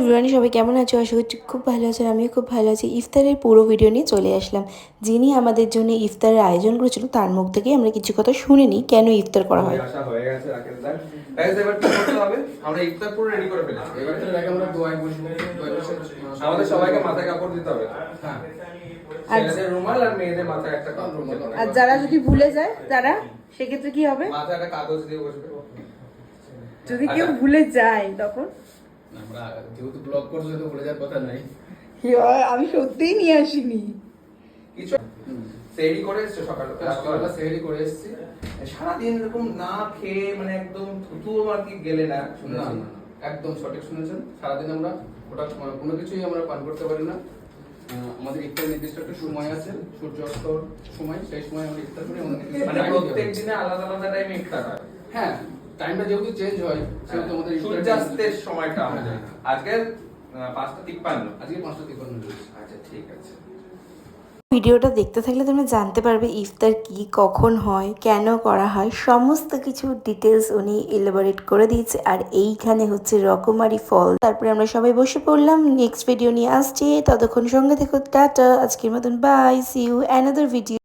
Everyone, সবাই কেমন আছো? আশা করছি খুব ভালো আছেন। আমিও খুব ভালো আছি। ইফতারের পুরো ভিডিও নিয়ে চলে আসলাম। যিনি আমাদের জন্য ইফতারের আয়োজন করেছিল তার মুখ থেকেই আমরা কিছু কথা শুনে নিই কেন ইফতার করা হয়। আশা হয়ে গেছে রাকেশ দা। গাইস এবার কি করতে হবে? আমরা ইফতার পুরো রেডি করে ফেলেছি। এবার তো আগে আমরা দোয়া বসে আমাদের সবাইকে মাথায় কাপড় দিতে হবে। হ্যাঁ। ছেলেদের রুমাল আর মেয়েদের মাথায় একটা কাপড় রুমাল। আর যারা যদি ভুলে যায় তারা সেক্ষেত্রে কি হবে? মাথায় একটা কাগজ দিয়ে বসবে। যদি কেউ ভুলে যায় তখন আমরা যেহেতু ব্লগ করলে তো ভুলে যাওয়ার কথা নাই। আমি সত্যিই নিয়ে আসিনি কিছু সেহরি করে এসছো সকালবেলা সেহরি করে এসেছি। সারাদিন এরকম না খেয়ে মানে একদম থুতু আর কি গেলে না শুনেছি। একদম সঠিক শুনেছেন। সারাদিন আমরা ওটা কোনো কিছুই আমরা পান করতে পারি না। আমাদের ইফতার নির্দিষ্ট একটা সময় আছে, সূর্যাস্তর সময়, সেই সময় আমরা ইফতার করি। মানে প্রত্যেক দিনে আলাদা আলাদা টাইমে ইফতার হয়। হ্যাঁ, টাইমটা যেহেতু চেঞ্জ হয় সেহেতু আমাদের সূর্যাস্তের সময়টা আমাদের আজকে 5:53। আজকে 5:53। আচ্ছা ঠিক আছে। ভিডিওটা দেখতে থাকলে তোমরা জানতে পারবে ইফতার কি, কখন হয়, কেন করা হয়, সমস্ত কিছু ডিটেলস উনি এলাবোরেট করে দিয়েছে। আর এইখানে হচ্ছে রকমারি ফল। তারপরে আমরা সবাই বসে পড়লাম। নেক্সট ভিডিও নিয়ে আসছি, ততক্ষণ সঙ্গে থেকো। টাটা, আজকের মতন bye, see you another video.